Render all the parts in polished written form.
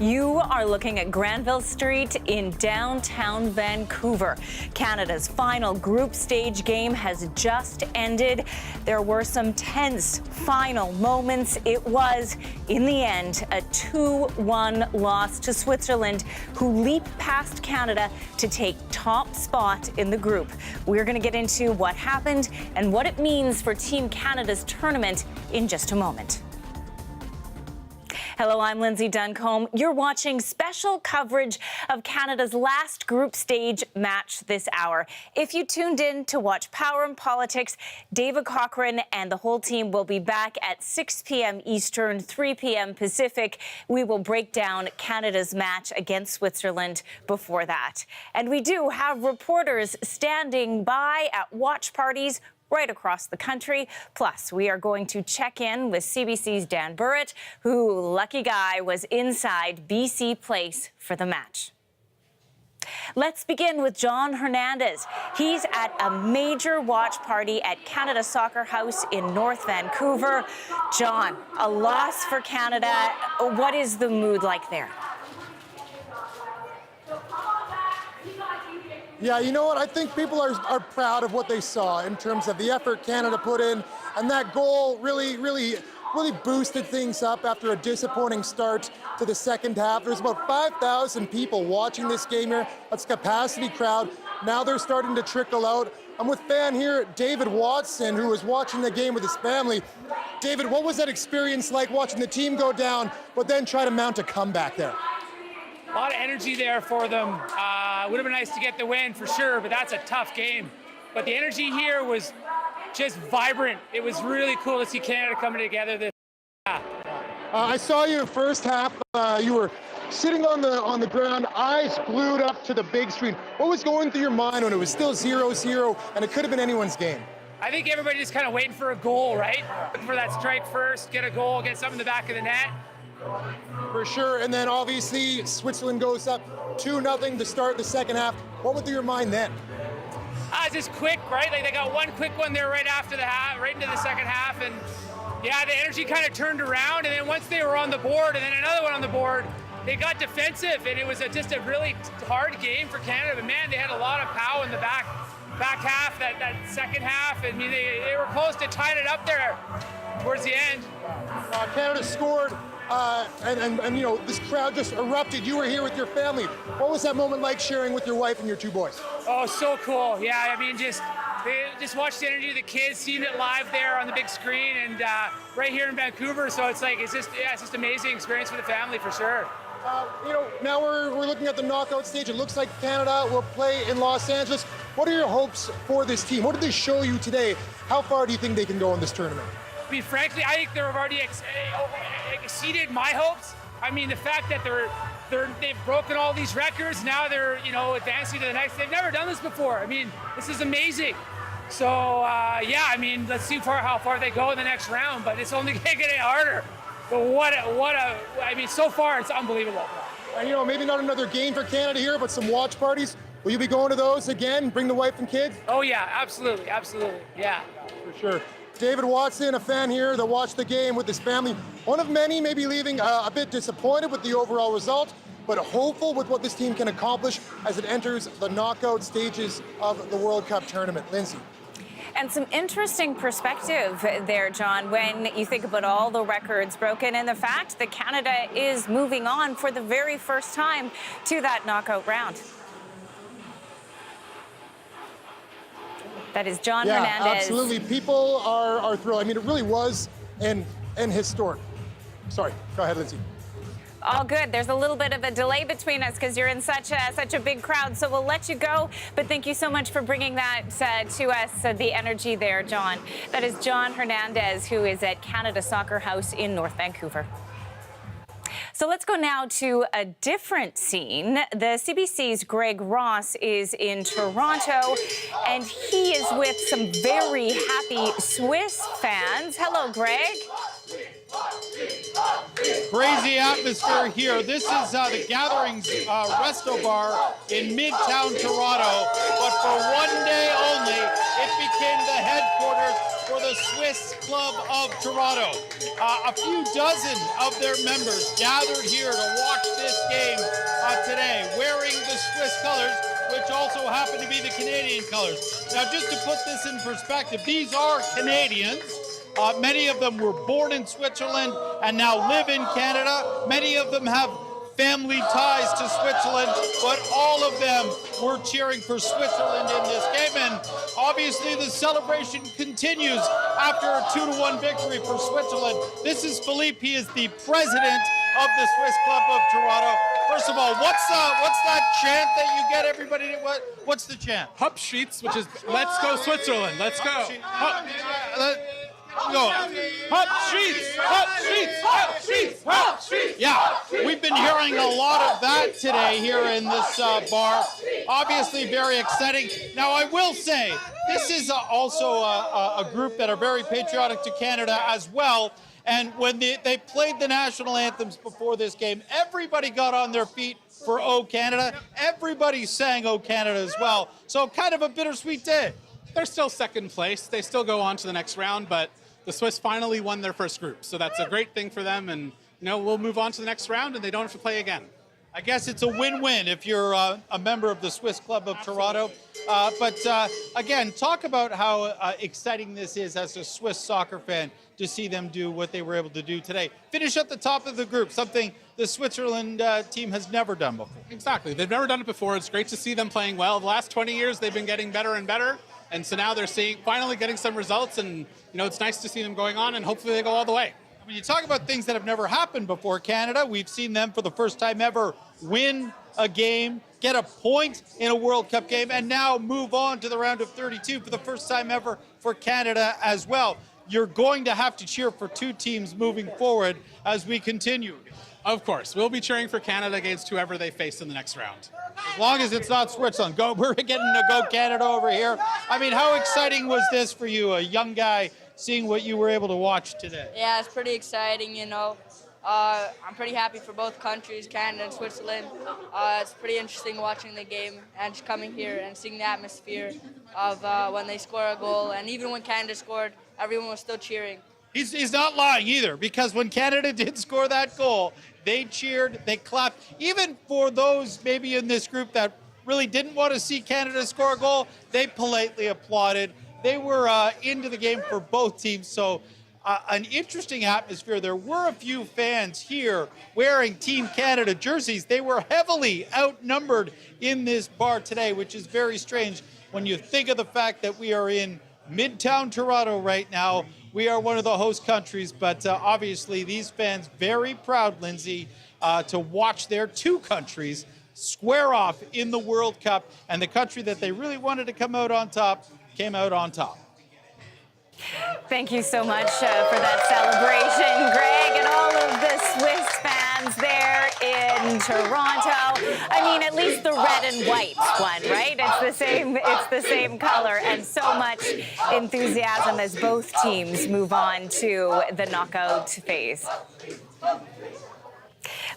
You are looking at Granville Street in downtown Vancouver. Canada's final group stage game has just ended. There were some tense final moments. It was, in the end, a 2-1 loss to Switzerland, who leaped past Canada to take top spot in the group. We're going to get into what happened and what it means for Team Canada's tournament in just a moment. Hello, I'm Lindsay Duncombe. You're watching special coverage of Canada's last group stage match this hour. If you tuned in to watch Power and Politics, David Cochrane and the whole team will be back at 6 p.m. Eastern, 3 p.m. Pacific. We will break down Canada's match against Switzerland before that. And we do have reporters standing by at watch parties right across the country. Plus, we are going to check in with CBC's Dan Burrett, who, lucky guy, was inside BC Place for the match. Let's begin with John Hernandez. He's at a major watch party at Canada Soccer House in North Vancouver. John, a loss for Canada. What is the mood like there? Yeah, you know what? I think people are proud of what they saw in terms of the effort Canada put in, and that goal really boosted things up after a disappointing start to the second half. There's about 5,000 people watching this game here. That's a capacity crowd. Now they're starting to trickle out. I'm with fan here, David Watson, who was watching the game with his family. David, what was that experience like watching the team go down, but then try to mount a comeback there? A lot of energy there for them. Would have been nice to get the win for sure, but that's a tough game. But the energy here was just vibrant. It was really cool to see Canada coming together this. I saw you first half. You were sitting on the ground, eyes glued up to the big screen. What was going through your mind when it was still 0-0 and it could have been anyone's game? I think everybody just kind of waiting for a goal, right? Looking for that strike first, get a goal, get something in the back of the net. For sure, and then obviously Switzerland goes up 2-0 to start the second half. What went through your mind then? Just quick, right? Like they got one quick one there right after the half, right into the second half, and yeah, the energy kind of turned around, and then once they were on the board, and then another one on the board, they got defensive, and it was just a really hard game for Canada. But man, they had a lot of power in the back half, that second half. I mean, they were close to tying it up there towards the end. Canada scored. And you know, this crowd just erupted. You were here with your family. What was that moment like sharing with your wife and your two boys? Oh, so cool. Yeah, I mean, just watch the energy of the kids, seeing it live there on the big screen, and right here in Vancouver. So it's just amazing experience for the family for sure. You know, now we're looking at the knockout stage. It looks like Canada will play in Los Angeles. What are your hopes for this team? What did they show you today? How far do you think they can go in this tournament? I mean, frankly, I think they've already exceeded my hopes. I mean, the fact that they've broken all these records, now they're advancing to the next. They've never done this before. I mean, this is amazing. So yeah, I mean, let's see how far they go in the next round. But it's only going to get harder. But I mean, so far it's unbelievable. And you know, maybe not another game for Canada here, but some watch parties. Will you be going to those again? Bring the wife and kids? Oh yeah, absolutely, yeah. For sure. David Watson, a fan here that watched the game with his family. One of many maybe leaving a bit disappointed with the overall result, but hopeful with what this team can accomplish as it enters the knockout stages of the World Cup tournament. Lindsay. And some interesting perspective there, John, when you think about all the records broken and the fact that Canada is moving on for the very first time to that knockout round. That is John Hernandez. Absolutely. People are thrilled. I mean, it really was an historic. Sorry, go ahead, Lindsay. All good. There's a little bit of a delay between us because you're in such a big crowd, so we'll let you go. But thank you so much for bringing that to us, the energy there, John. That is John Hernandez, who is at Canada Soccer House in North Vancouver. So let's go now to a different scene. The CBC's Greg Ross is in Toronto, and he is with some very happy Swiss fans. Hello, Greg. Crazy atmosphere here. This is the Gatherings Resto Bar in Midtown Toronto, but for one day only, it became the headquarters for the Swiss Club of Toronto. A few dozen of their members gathered here to watch this happen to be the Canadian colors. Now, just to put this in perspective, these are Canadians. Many of them were born in Switzerland and now live in Canada. Many of them have family ties to Switzerland, but all of them were cheering for Switzerland in this game. And obviously the celebration continues after a 2-1 victory for Switzerland. This is Philippe. He is the president of the Swiss Club of Toronto. First of all, what's that chant that you get everybody to, what's the chant? Hupschiets, which is let's go Switzerland, let's go. Go. Hop sheets, hop sheets, hop sheets, hop sheets. Yeah, we've been hearing a lot of that today here in this bar. Obviously very exciting. Now I will say, this is also a group that are very patriotic to Canada as well. And when they played the national anthems before this game, everybody got on their feet for O Canada. Everybody sang O Canada as well. So kind of a bittersweet day. They're still second place. They still go on to the next round, but the Swiss finally won their first group. So that's a great thing for them. And, we'll move on to the next round and they don't have to play again. I guess it's a win-win if you're a member of the Swiss Club of Toronto. But again, talk about how exciting this is as a Swiss soccer fan to see them do what they were able to do today. Finish at the top of the group, something the Switzerland team has never done before. Exactly. They've never done it before. It's great to see them playing well. The last 20 years, they've been getting better and better. And so now they're finally getting some results. And, it's nice to see them going on and hopefully they go all the way. When you talk about things that have never happened before, Canada, we've seen them for the first time ever win a game, get a point in a World Cup game, and now move on to the round of 32 for the first time ever for Canada as well. You're going to have to cheer for two teams moving forward as we continue. Of course. We'll be cheering for Canada against whoever they face in the next round. As long as it's not Switzerland. We're getting to go Canada over here. I mean, how exciting was this for you, a young guy, seeing what you were able to watch today? Yeah, it's pretty exciting, I'm pretty happy for both countries, Canada and Switzerland. It's pretty interesting watching the game and just coming here and seeing the atmosphere of when they score a goal. And even when Canada scored, everyone was still cheering. He's not lying either, because when Canada did score that goal, they cheered, they clapped. Even for those maybe in this group that really didn't want to see Canada score a goal, they politely applauded. They were into the game for both teams, so an interesting atmosphere. There were a few fans here wearing Team Canada jerseys. They were heavily outnumbered in this bar today, which is very strange when you think of the fact that we are in Midtown Toronto right now. We are one of the host countries, but obviously these fans very proud, Lindsay, to watch their two countries square off in the World Cup, and the country that they really wanted to come out on top came out on top. Thank you so much for that celebration, Greg, and all of the Swiss fans there in Toronto. I mean, at least the red and white one, right? It's the same color, and so much enthusiasm as both teams move on to the knockout phase.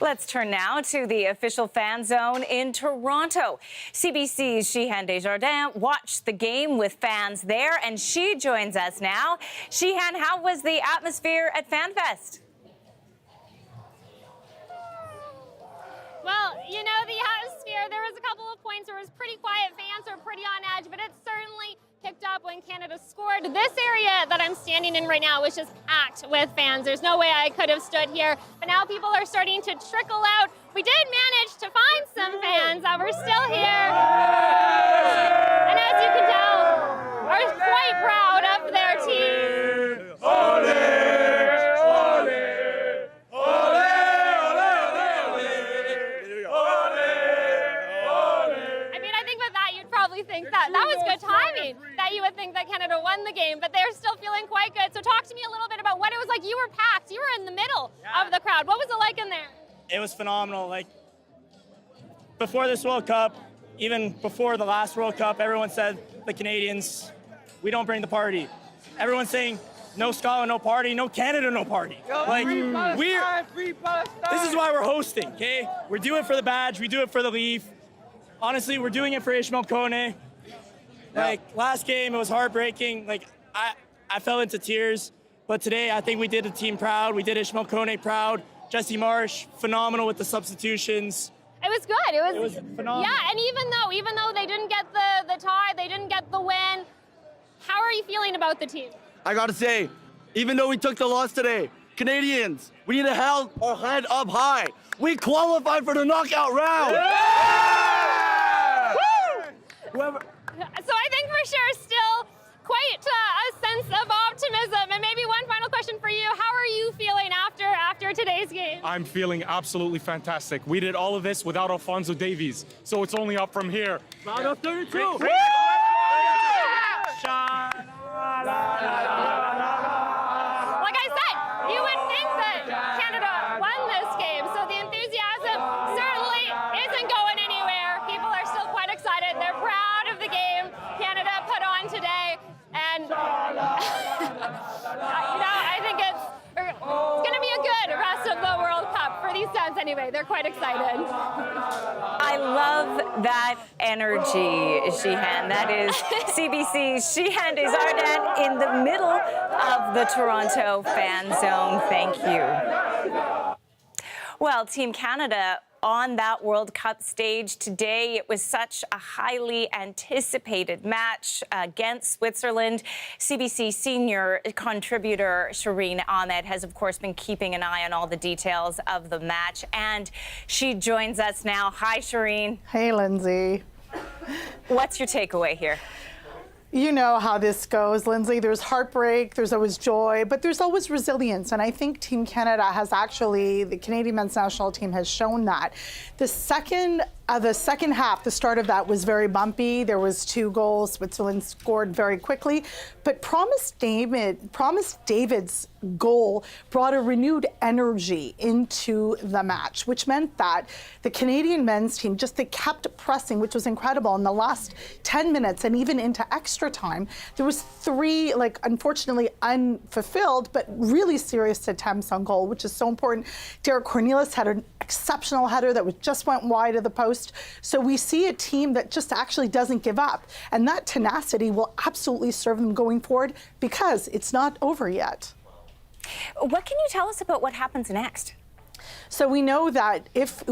Let's turn now to the official fan zone in Toronto. CBC's Shehan Desjardins watched the game with fans there, and she joins us now. Shehan, how was the atmosphere at FanFest? Well, the atmosphere, there was a couple of points where it was pretty quiet. Fans were pretty on edge, but it certainly picked up when Canada scored. This area that I'm standing in right now was just packed with fans. There's no way I could have stood here, but now people are starting to trickle out. We did manage to find some fans that were still here, and as you can tell, are quite proud of their team. Think that was good timing, that you would think that Canada won the game, but they're still feeling quite good. So talk to me a little bit about what it was like. You were packed. You were in the middle of the crowd. What was it like in there? It was phenomenal. Like, before this World Cup, even before the last World Cup, everyone said the Canadians, we don't bring the party. Everyone's saying no Scotland, no party, no Canada, no party. Like, this is why we're hosting, okay? We do it for the badge, we do it for the leaf. Honestly, we're doing it for Ishmael Kone. Like, last game, it was heartbreaking. Like, I fell into tears. But today, I think we did the team proud. We did Ishmael Kone proud. Jesse Marsh, phenomenal with the substitutions. It was good. It was phenomenal. Yeah, and even though they didn't get the tie, they didn't get the win, how are you feeling about the team? I gotta say, even though we took the loss today, Canadians, we need to hold our head up high. We qualified for the knockout round. Yeah! Whoever. So I think for sure still quite a sense of optimism. And maybe one final question for you. How are you feeling after today's game? I'm feeling absolutely fantastic. We did all of this without Alphonso Davies, so it's only up from here. Round of 32. Like I said, you would think that Canada won this game, so the enthusiasm certainly isn't going anywhere. People are still quite excited. They're proud of the game Canada put on today, and I think it's going to be a good rest of the World Cup for these Sens anyway. They're quite excited. I love that energy, Sheehan. That is CBC's Sheehan Desjardins in the middle of the Toronto fan zone. Thank you. Well, Team Canada on that World Cup stage today. It was such a highly anticipated match against Switzerland. CBC senior contributor Shireen Ahmed has, of course, been keeping an eye on all the details of the match, and she joins us now. Hi, Shireen. Hey, Lindsay. What's your takeaway here? You know how this goes, Lindsay. There's heartbreak, there's always joy, but there's always resilience. And I think Team Canada has actually, the Canadian men's national team has shown that. The second half, the start of that was very bumpy. There was 2 goals. Switzerland scored very quickly. But Promise David's goal brought a renewed energy into the match, which meant that the Canadian men's team they kept pressing, which was incredible. In the last 10 minutes and even into extra time, there was 3, unfortunately unfulfilled, but really serious attempts on goal, which is so important. Derek Cornelius had an exceptional header that just went wide of the post. So we see a team that just actually doesn't give up. And that tenacity will absolutely serve them going forward because it's not over yet. What can you tell us about what happens next? So we knew that if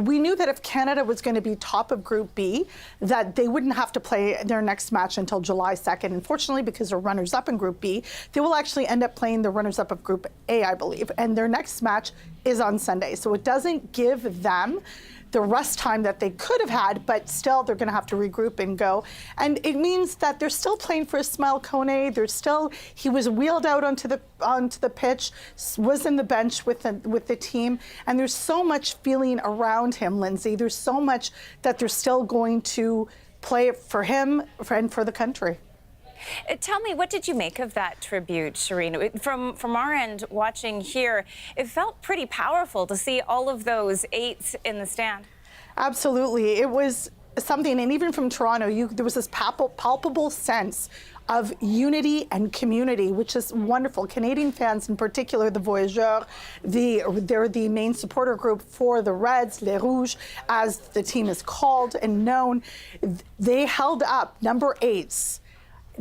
Canada was going to be top of Group B, that they wouldn't have to play their next match until July 2nd. Unfortunately, because they're runners-up in Group B, they will actually end up playing the runners-up of Group A, I believe. And their next match is on Sunday. So it doesn't give them the rest time that they could have had, but still they're going to have to regroup and go. And it means that they're still playing for Ismail Kone. He was wheeled out onto the pitch, was in the bench with the team, and there's so much feeling around him, Lindsay. There's so much that they're still going to play for him and for the country. Tell me, what did you make of that tribute, Shireen? From our end, watching here, it felt pretty powerful to see all of those 8s in the stand. Absolutely. It was something, and even from Toronto, there was this palpable sense of unity and community, which is wonderful. Canadian fans in particular, the Voyageurs, they're the main supporter group for the Reds, Les Rouges, as the team is called and known. They held up number 8s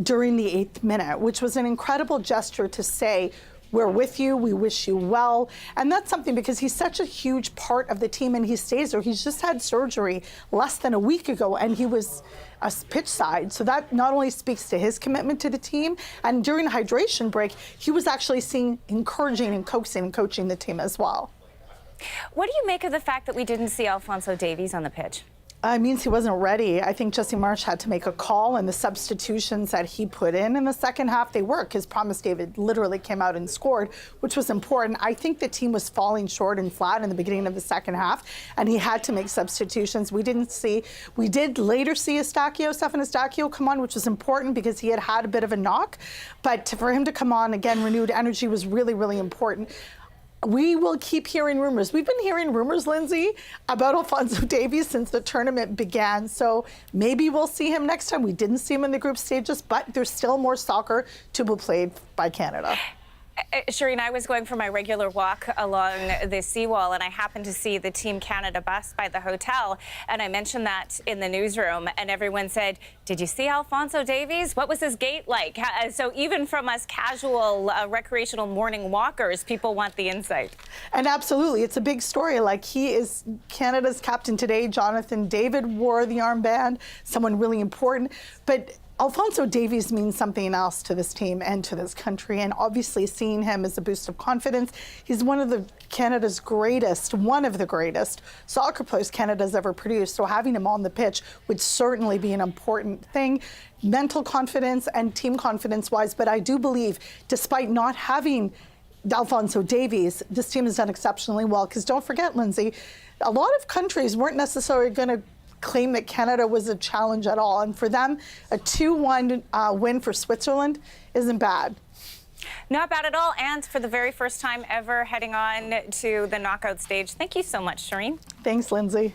during the 8th minute, which was an incredible gesture to say, we're with you, we wish you well. And that's something because he's such a huge part of the team and he stays there. He's just had surgery less than a week ago and he was a pitch side. So that not only speaks to his commitment to the team, and during the hydration break, he was actually encouraging and coaching the team as well. What do you make of the fact that we didn't see Alphonso Davies on the pitch? It means he wasn't ready. I think Jesse Marsh had to make a call, and the substitutions that he put in the second half, they worked, because Promise David literally came out and scored, which was important. I think the team was falling short and flat in the beginning of the second half, and he had to make substitutions. We did later see Stefan Eustáquio come on, which was important because he had a bit of a knock, but for him to come on again, renewed energy was really, really important. We will keep hearing rumors. We've been hearing rumors, Lindsay, about Alphonso Davies since the tournament began. So maybe we'll see him next time. We didn't see him in the group stages, but there's still more soccer to be played by Canada. Shireen, I was going for my regular walk along the seawall, and I happened to see the Team Canada bus by the hotel, and I mentioned that in the newsroom, and everyone said, did you see Alphonso Davies? What was his gait like? So even from us casual recreational morning walkers, people want the insight. And absolutely, it's a big story. Like, he is Canada's captain today. Jonathan David wore the armband, someone really important. But Alphonso Davies means something else to this team and to this country, and obviously seeing him as a boost of confidence. He's one of the greatest soccer players Canada's ever produced, so having him on the pitch would certainly be an important thing, mental confidence and team confidence-wise. But I do believe, despite not having Alphonso Davies, this team has done exceptionally well, because don't forget, Lindsay, a lot of countries weren't necessarily going to claim that Canada was a challenge at all. And for them, a 2-1 win for Switzerland isn't bad. Not bad at all. And for the very first time ever heading on to the knockout stage. Thank you so much, Shireen. Thanks, Lindsay.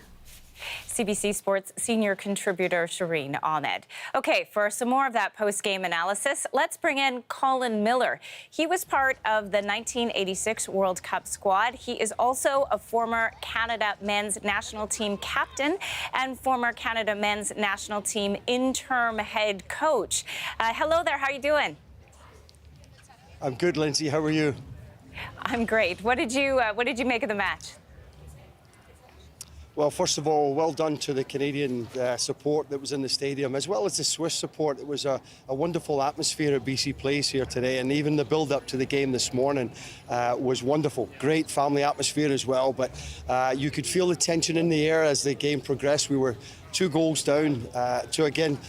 CBC Sports senior contributor Shireen Ahmed. Okay, for some more of that post-game analysis, let's bring in Colin Miller. He was part of the 1986 World Cup squad. He is also a former Canada men's national team captain and former Canada men's national team interim head coach. Hello there, how are you doing? I'm good, Lindsay. How are you? I'm great. What did you make of the match? Well, first of all, well done to the Canadian support that was in the stadium, as well as the Swiss support. It was a wonderful atmosphere at BC Place here today, and even the build-up to the game this morning was wonderful. Great family atmosphere as well, but you could feel the tension in the air as the game progressed. We were 2 goals down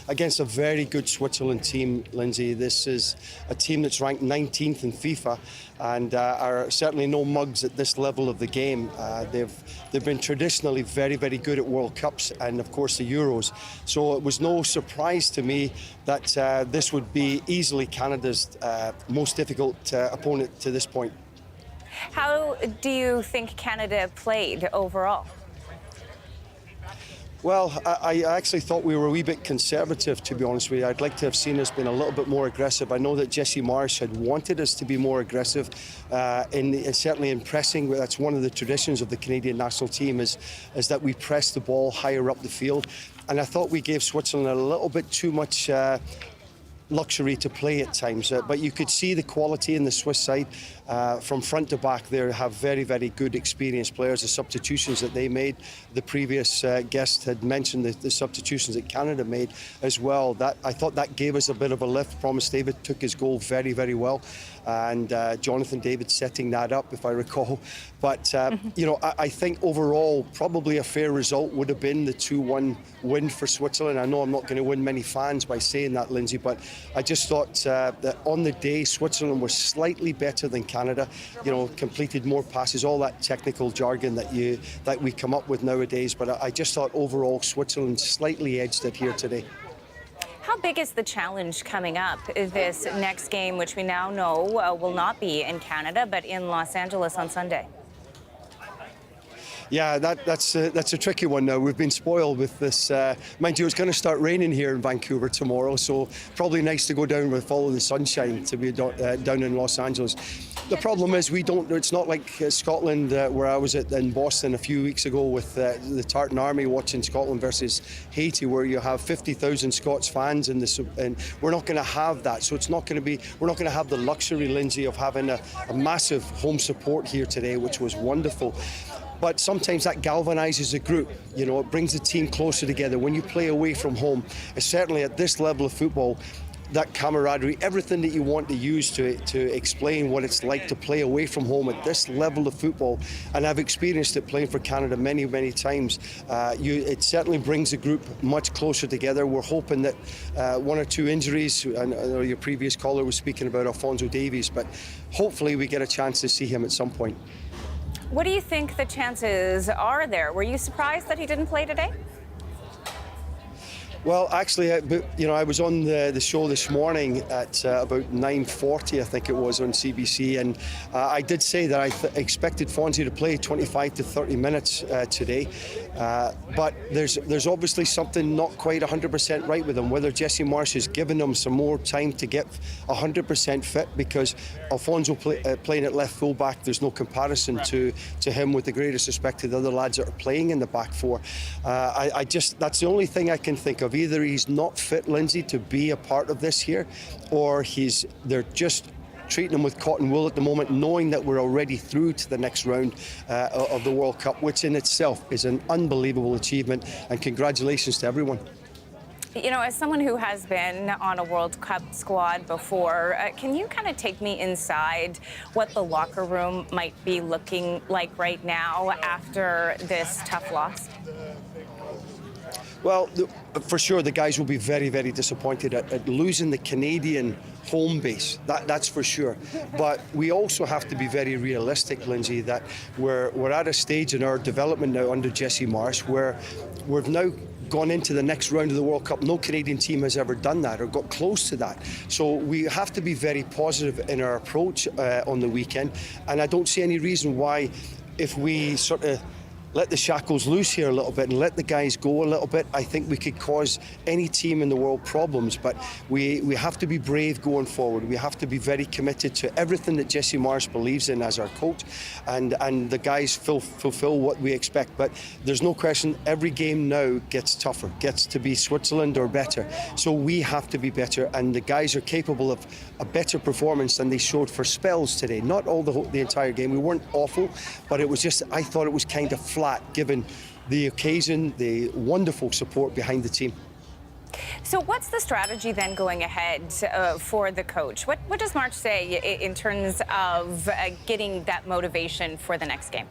against a very good Switzerland team, Lindsay. This is a team that's ranked 19th in FIFA and are certainly no mugs at this level of the game. They've been traditionally very, very good at World Cups and, of course, the Euros. So it was no surprise to me that this would be easily Canada's most difficult opponent to this point. How do you think Canada played overall? Well, I actually thought we were a wee bit conservative, to be honest with you. I'd like to have seen us being a little bit more aggressive. I know that Jesse Marsh had wanted us to be more aggressive, and certainly in pressing. That's one of the traditions of the Canadian national team is that we press the ball higher up the field. And I thought we gave Switzerland a little bit too much luxury to play at times, but you could see the quality in the Swiss side from front to back. They have very, very good experienced players. The substitutions that they made, the previous guest had mentioned the substitutions that Canada made as well. That I thought that gave us a bit of a lift. Promise David took his goal very, very well, and Jonathan David setting that up, if I recall. But you know, I think overall probably a fair result would have been the 2-1 win for Switzerland. I know I'm not going to win many fans by saying that, Lindsay, but I just thought that on the day Switzerland was slightly better than Canada. You know, completed more passes, all that technical jargon that we come up with nowadays. But I just thought overall Switzerland slightly edged it here today. How big is the challenge coming up? This next game, which we now know will not be in Canada, but in Los Angeles on Sunday? Yeah, that's a tricky one now. We've been spoiled with this. Mind you, it's going to start raining here in Vancouver tomorrow, so probably nice to go down with follow the sunshine to be down in Los Angeles. The problem is it's not like Scotland, where I was in Boston a few weeks ago with the Tartan Army watching Scotland versus Haiti, where you have 50,000 Scots fans and we're not going to have that. So we're not going to have the luxury, Lindsay, of having a massive home support here today, which was wonderful. But sometimes that galvanizes a group. You know, it brings the team closer together. When you play away from home, certainly at this level of football, that camaraderie, everything that you want to use to explain what it's like to play away from home at this level of football, and I've experienced it playing for Canada many, many times, it certainly brings the group much closer together. We're hoping that 1 or 2 injuries, I know your previous caller was speaking about Alphonso Davies, but hopefully we get a chance to see him at some point. What do you think the chances are there? Were you surprised that he didn't play today? Well, actually, I was on the show this morning at about 9:40, I think it was, on CBC, and I did say that I expected Fonzie to play 25 to 30 minutes today, but there's obviously something not quite 100% right with him. Whether Jesse Marsh has given him some more time to get 100% fit, because Alfonso playing at left fullback, there's no comparison to him, with the greatest respect to the other lads that are playing in the back four. That's the only thing I can think of. Either he's not fit, Lindsay, to be a part of this here, or they're just treating him with cotton wool at the moment, knowing that we're already through to the next round of the World Cup, which in itself is an unbelievable achievement, and congratulations to everyone. You know, as someone who has been on a World Cup squad before, can you kind of take me inside what the locker room might be looking like right now after this tough loss? Well, for sure, the guys will be very, very disappointed at losing the Canadian home base. That's for sure. But we also have to be very realistic, Lindsay, that we're at a stage in our development now under Jesse Marsh where we've now gone into the next round of the World Cup. No Canadian team has ever done that or got close to that. So we have to be very positive in our approach on the weekend. And I don't see any reason why, if we sort of let the shackles loose here a little bit and let the guys go a little bit, I think we could cause any team in the world problems. But we have to be brave going forward. We have to be very committed to everything that Jesse Marsh believes in as our coach, and the guys fulfill what we expect. But there's no question, every game now gets tougher, gets to be Switzerland or better. So we have to be better, and the guys are capable of a better performance than they showed for spells today. Not all the entire game. We weren't awful, but it was just, I thought it was kind of flat given the occasion, the wonderful support behind the team. So what's the strategy then going ahead for the coach? What does March say in terms of getting that motivation for the next game?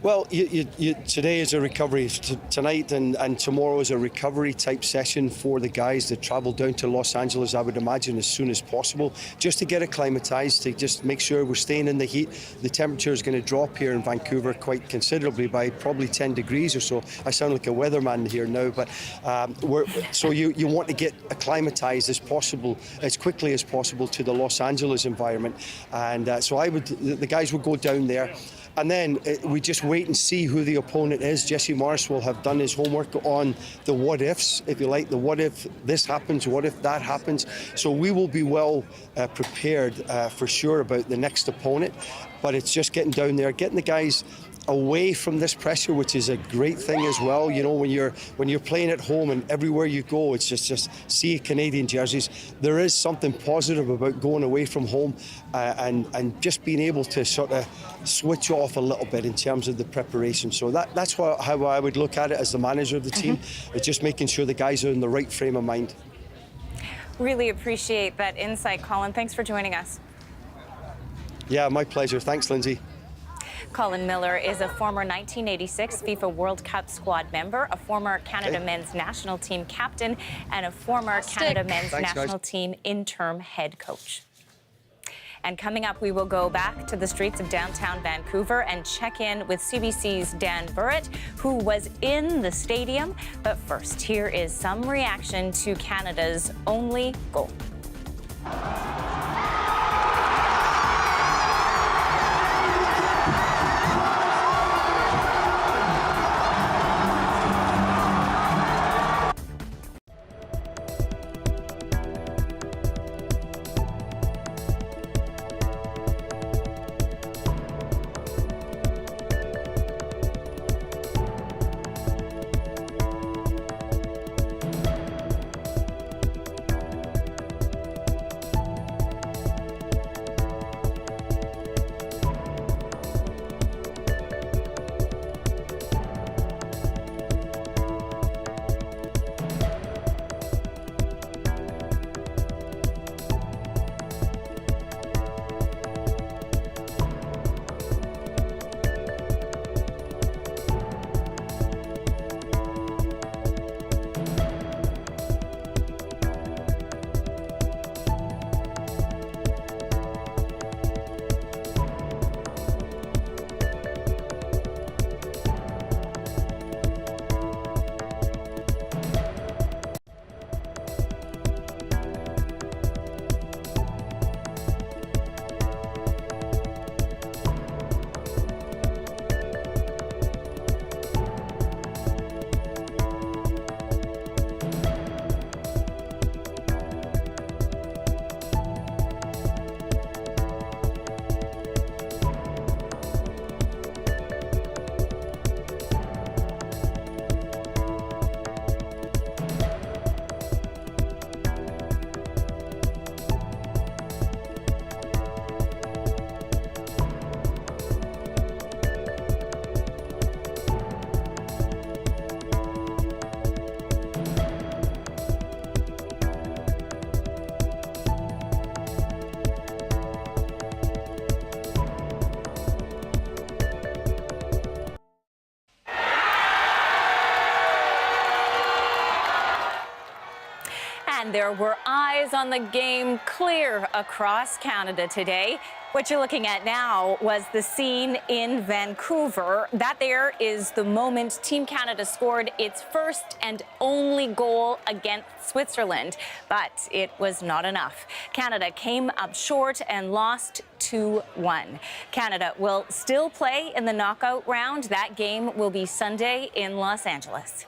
Well, today is a recovery. Tonight and tomorrow is a recovery type session for the guys that travel down to Los Angeles, I would imagine, as soon as possible, just to get acclimatized, to just make sure we're staying in the heat. The temperature is going to drop here in Vancouver quite considerably, by probably 10 degrees or so. I sound like a weatherman here now, but so you want to get acclimatized as possible, as quickly as possible, to the Los Angeles environment. And so the guys would go down there. And then we just wait and see who the opponent is. Jesse Marsh will have done his homework on the what ifs, if you like, the what if this happens, what if that happens. So we will be well prepared for sure about the next opponent. But it's just getting down there, getting the guys away from this pressure, which is a great thing as well. You know, when you're playing at home and everywhere you go, it's just see Canadian jerseys. There is something positive about going away from home and just being able to sort of switch off a little bit in terms of the preparation. So that's how I would look at it as the manager of the team. It's just making sure the guys are in the right frame of mind. Really appreciate that insight, Colin. Thanks for joining us. Yeah, my pleasure. Thanks, Lindsay. Colin Miller is a former 1986 FIFA World Cup squad member, a former Canada men's national team captain, and a former Canada men's national team interim head coach. And coming up, we will go back to the streets of downtown Vancouver and check in with CBC's Dan Burrett, who was in the stadium. But first, here is some reaction to Canada's only goal. Dan, there were eyes on the game clear across Canada today. What you're looking at now was the scene in Vancouver. That there is the moment Team Canada scored its first and only goal against Switzerland, but it was not enough. Canada came up short and lost 2-1. Canada will still play in the knockout round. That game will be Sunday in Los Angeles.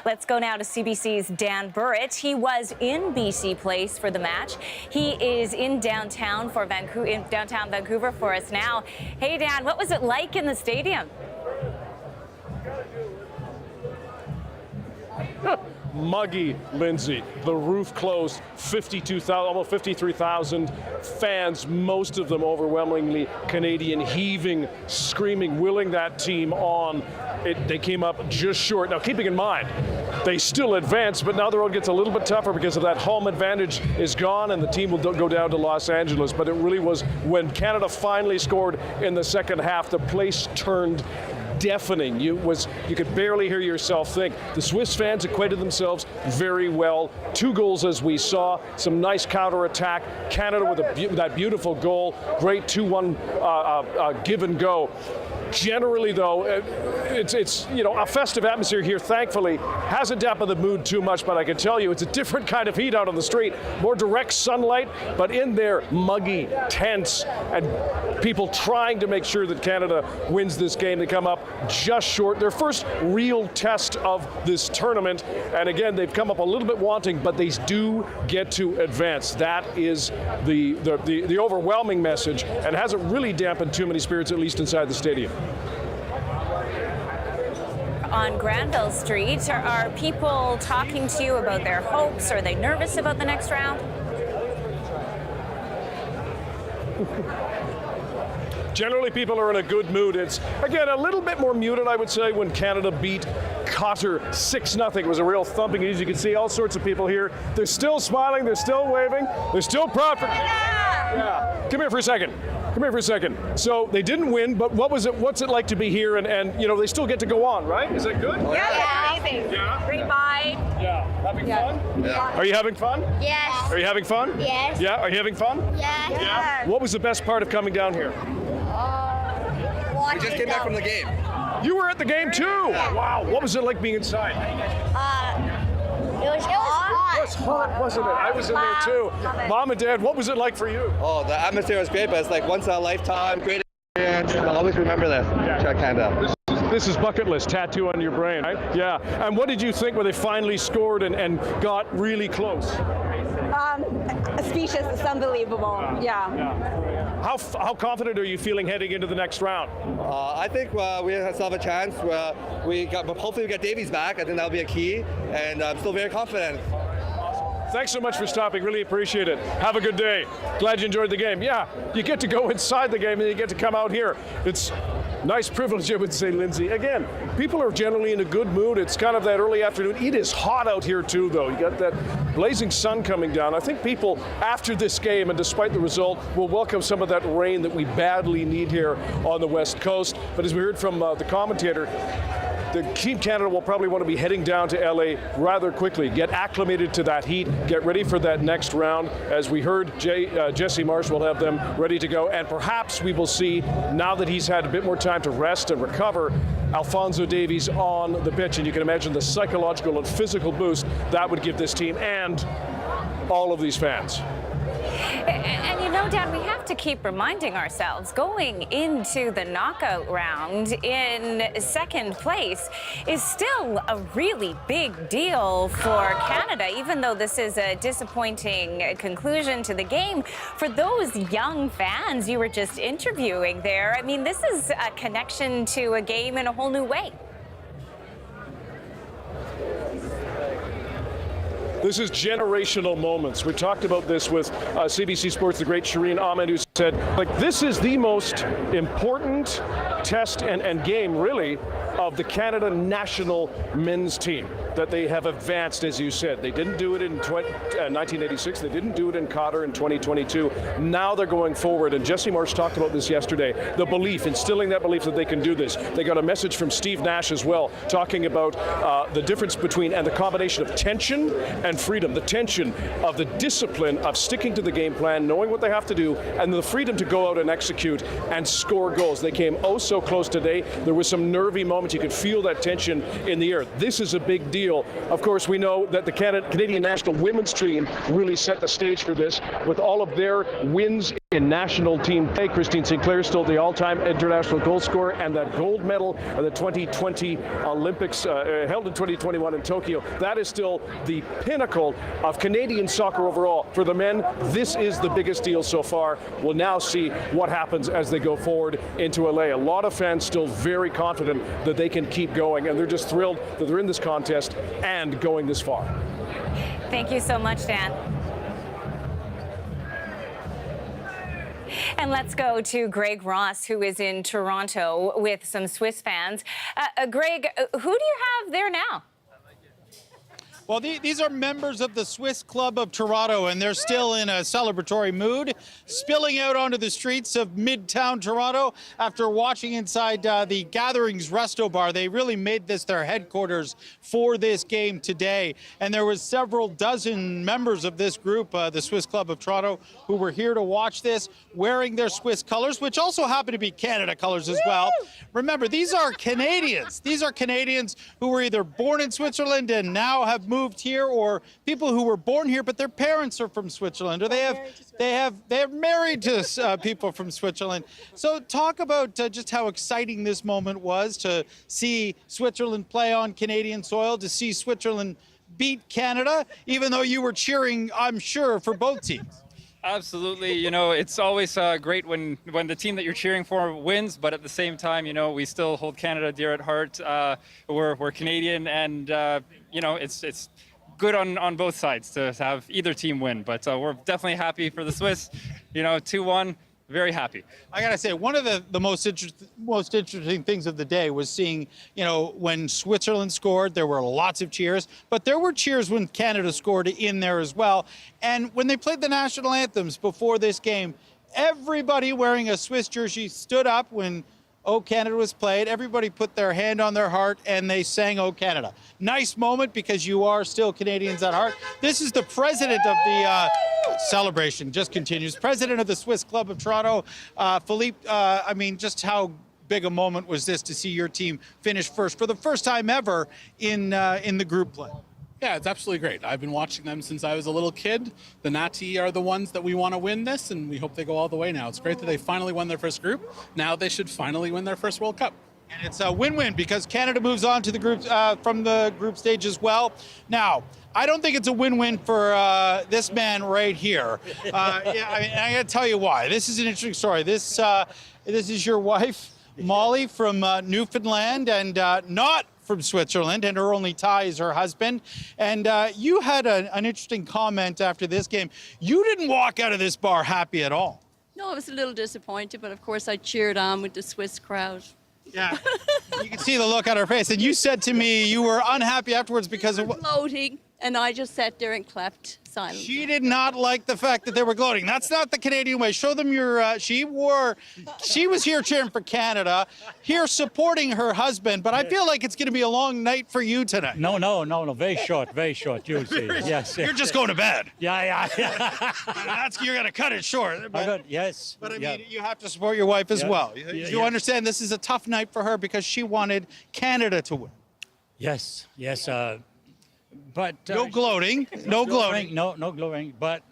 Let's go now to CBC's Dan Burrett. He was in BC Place for the match. He is in downtown Vancouver for us now. Hey, Dan, what was it like in the stadium? Muggy, Lindsay. The roof closed. 52,000, almost 53,000 fans, most of them overwhelmingly Canadian, heaving, screaming, willing that team on. They came up just short. Now, keeping in mind, they still advanced, but now the road gets a little bit tougher because of that home advantage is gone, and the team will go down to Los Angeles. But it really was when Canada finally scored in the second half, the place turned deafening. You could barely hear yourself think. The Swiss fans acquitted themselves very well. 2 goals as we saw, some nice counterattack. Canada with that beautiful goal, great 2-1 give and go. Generally, though, it's a festive atmosphere here, thankfully. Hasn't dampened the mood too much, but I can tell you it's a different kind of heat out on the street. More direct sunlight, but in there, muggy, tense, and people trying to make sure that Canada wins this game. They come up just short. Their first real test of this tournament, and again, they've come up a little bit wanting, but they do get to advance. That is the overwhelming message, and hasn't really dampened too many spirits, at least inside the stadium. On Granville Street, are people talking to you about their hopes? Are they nervous about the next round? Generally, people are in a good mood. It's, again, a little bit more muted, I would say, when Canada beat Qatar 6-0. It was a real thumping. As you can see, all sorts of people here. They're still smiling. They're still waving. They're still proud for... Yeah. Come here for a second. Come here for a second. So they didn't win, but what's it like to be here? And they still get to go on, right? Is that good? Yeah, amazing. Yeah. Great vibe. Yeah. Having fun? Yeah. Are you having fun? Yes. Are you having fun? Yes. Yeah. Are you having fun? Yes. Yeah. What was the best part of coming down here? We just came back from the game. You were at the game too? Yeah. Wow. What was it like being inside? It was hot. It was hot, wasn't it? I was in there too. Mom and Dad, what was it like for you? Oh, the atmosphere was great, but it's like once in a lifetime, great experience. I'll always remember this. Check Canada. This is bucket list tattoo on your brain, right? Yeah. And what did you think when they finally scored and got really close? Speechless. It's unbelievable. Yeah. How confident are you feeling heading into the next round? I think we still have a chance. Hopefully we get Davies back. I think that'll be a key, and I'm still very confident. Thanks so much for stopping. Really appreciate it. Have a good day. Glad you enjoyed the game. Yeah, you get to go inside the game and you get to come out here. It's nice privilege, I would say, Lindsay. Again, people are generally in a good mood. It's kind of that early afternoon. It is hot out here too, though. You got that blazing sun coming down. I think people, after this game and despite the result, will welcome some of that rain that we badly need here on the West Coast. But as we heard from the commentator, the Team Canada will probably want to be heading down to LA rather quickly, get acclimated to that heat, get ready for that next round. As we heard, Jesse Marsh will have them ready to go, and perhaps we will see, now that he's had a bit more time to rest and recover, Alphonso Davies on the pitch, and you can imagine the psychological and physical boost that would give this team and all of these fans. And Dan, we have to keep reminding ourselves, going into the knockout round in second place is still a really big deal for Canada, even though this is a disappointing conclusion to the game. For those young fans you were just interviewing there, I mean, this is a connection to a game in a whole new way. This is generational moments. We talked about this with CBC Sports, the great Shireen Ahmed, who said, this is the most important test and game, really, of the Canada national men's team. that they have advanced, as you said. They didn't do it in 1986. They didn't do it in Qatar in 2022. Now they're going forward, and Jesse Marsh talked about this yesterday, the belief, instilling that belief that they can do this. They got a message from Steve Nash as well, talking about the difference between and the combination of tension and freedom. The tension of the discipline of sticking to the game plan, knowing what they have to do, and the freedom to go out and execute and score goals. They came oh so close today. There was some nervy moments. You could feel that tension in the air. This is a big deal. Of course, we know that the Canadian national women's team really set the stage for this with all of their wins in national team play. Christine Sinclair still the all-time international goal scorer, and that gold medal of the 2020 Olympics held in 2021 in Tokyo. That is still the pinnacle of Canadian soccer overall. For the men, this is the biggest deal so far. We'll now see what happens as they go forward into LA. A lot of fans still very confident that they can keep going, and they're just thrilled that they're in this contest and going this far. Thank you so much, Dan. And let's go to Greg Ross, who is in Toronto with some Swiss fans. Greg, who do you have there now? Well, these are members of the Swiss Club of Toronto, and they're still in a celebratory mood, spilling out onto the streets of Midtown Toronto after watching inside the Gatherings Resto Bar. They really made this their headquarters for this game today. And there was several dozen members of this group, the Swiss Club of Toronto, who were here to watch this, wearing their Swiss colors, which also happen to be Canada colors as well. Remember, these are Canadians. These are Canadians who were either born in Switzerland and now have moved here, or people who were born here but their parents are from Switzerland, or they're married to people from Switzerland. So talk about just how exciting this moment was to see Switzerland play on Canadian soil, to see Switzerland beat Canada, even though you were cheering, I'm sure, for both teams. Absolutely. You know, it's always great when the team that you're cheering for wins, but at the same time, you know, we still hold Canada dear at heart. We're Canadian, and you know, it's good on both sides to have either team win. But we're definitely happy for the Swiss. You know, 2-1. Very happy. I gotta say, one of the most interesting things of the day was seeing, you know, when Switzerland scored, there were lots of cheers, but there were cheers when Canada scored in there as well. And when they played the national anthems before this game, everybody wearing a Swiss jersey stood up when "O Canada" was played. Everybody put their hand on their heart and they sang "O Canada." Nice moment, because you are still Canadians at heart. This is the president of the celebration, just continues. President of the Swiss Club of Toronto, Philippe. I mean, just how big a moment was this to see your team finish first for the first time ever in the group play? Yeah, it's absolutely great. I've been watching them since I was a little kid. The Nati are the ones that we want to win this, and we hope they go all the way now. It's great that they finally won their first group. Now they should finally win their first World Cup. And it's a win-win, because Canada moves on to the group from the group stage as well. Now, I don't think it's a win-win for this man right here. Yeah, I mean, I got to tell you why. This is an interesting story. This is your wife, Molly, from Newfoundland, and not from Switzerland, and her only tie is her husband. And you had an interesting comment after this game. You didn't walk out of this bar happy at all. No, I was a little disappointed, but of course I cheered on with the Swiss crowd. Yeah, you can see the look on her face. And you said to me you were unhappy afterwards because of what? Gloating, and I just sat there and clapped silently. She did not like the fact that they were gloating. That's not the Canadian way. Show them your, she was here cheering for Canada, here supporting her husband, but I feel like it's going to be a long night for you tonight. No, very short, you'll see. Yes. You're just going to bed. Yeah. You're going to cut it short. But, yes. But I mean, you have to support your wife as well. You understand this is a tough night for her because she wanted Canada to win. Yes. But no gloating. No gloating. But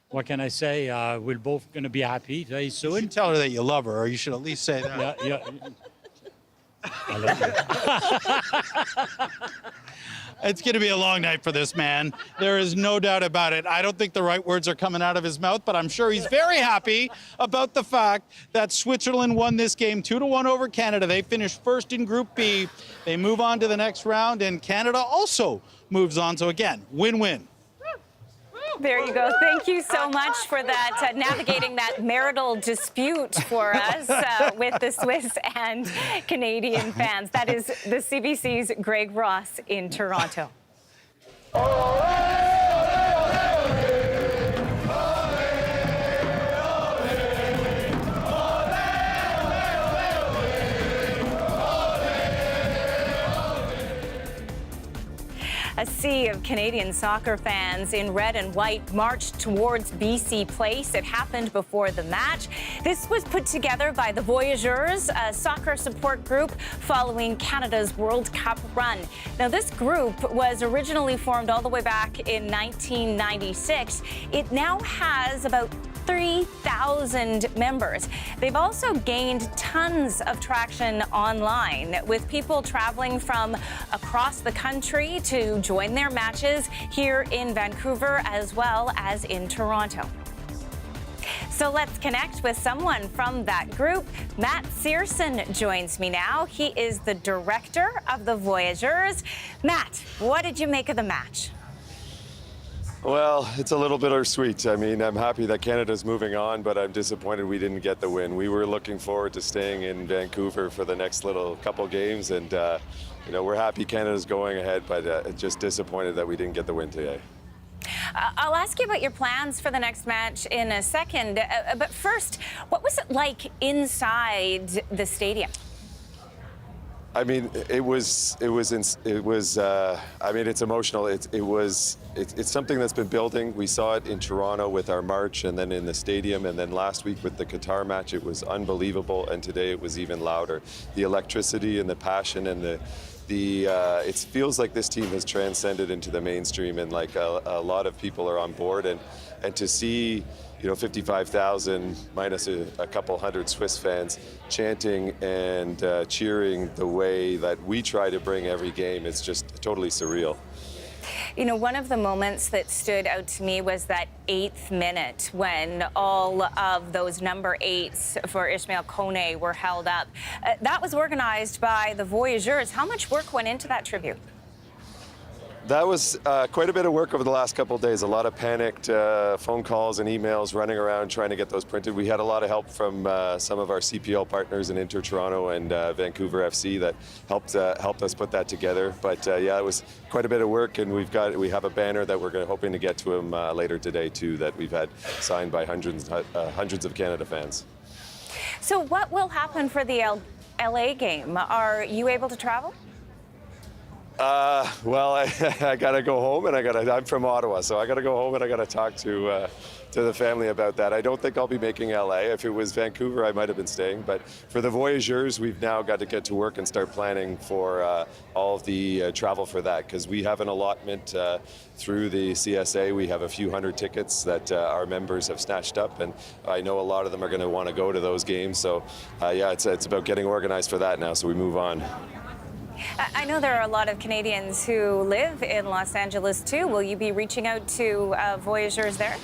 what can I say? We're both going to be happy very soon. You should tell her that you love her, or you should at least say that. Yeah. I love her. It's going to be a long night for this man. There is no doubt about it. I don't think the right words are coming out of his mouth, but I'm sure he's very happy about the fact that Switzerland won this game 2-1 over Canada. They finished first in Group B. They move on to the next round, and Canada also moves on. So again, win-win. There you go. Thank you so much for that, navigating that marital dispute for us with the Swiss and Canadian fans. That is the CBC's Greg Ross in Toronto. A sea of Canadian soccer fans in red and white marched towards BC Place. It happened before the match. This was put together by the Voyageurs, a soccer support group following Canada's World Cup run. Now, this group was originally formed all the way back in 1996. It now has about 3,000 members. They've also gained tons of traction online, with people traveling from across the country to join their matches here in Vancouver as well as in Toronto. So let's connect with someone from that group. Matt Searson joins me now. He is the director of the Voyageurs. Matt, what did you make of the match? Well, it's a little bittersweet. I mean, I'm happy that Canada's moving on, but I'm disappointed we didn't get the win. We were looking forward to staying in Vancouver for the next little couple games, and you know, we're happy Canada's going ahead, but just disappointed that we didn't get the win today. I'll ask you about your plans for the next match in a second, but first, what was it like inside the stadium? I mean, I mean, it's emotional. It's something that's been building. We saw it in Toronto with our march, and then in the stadium, and then last week with the Qatar match. It was unbelievable, and today it was even louder. The electricity and the passion and it feels like this team has transcended into the mainstream, and like a lot of people are on board, and to see, you know, 55,000 minus a couple hundred Swiss fans chanting and cheering the way that we try to bring every game, it's just totally surreal. You know, one of the moments that stood out to me was that 8th minute when all of those number 8s for Ismail Kone were held up. That was organized by the Voyageurs. How much work went into that tribute? That was quite a bit of work over the last couple of days. A lot of panicked phone calls and emails running around trying to get those printed. We had a lot of help from some of our CPL partners in Inter Toronto and Vancouver FC that helped us put that together. But yeah, it was quite a bit of work, and we have a banner that we're hoping to get to him later today too, that we've had signed by hundreds of Canada fans. So what will happen for the LA game? Are you able to travel? Well, I gotta go home, and I'm from Ottawa, so I gotta go home and I gotta talk to the family about that. I don't think I'll be making LA. If it was Vancouver, I might have been staying. But for the Voyageurs, we've now got to get to work and start planning for all of the travel for that, because we have an allotment through the CSA. We have a few hundred tickets that our members have snatched up, and I know a lot of them are going to want to go to those games. So yeah, it's about getting organized for that now, so we move on. I know there are a lot of Canadians who live in Los Angeles too. Will you be reaching out to Voyageurs there?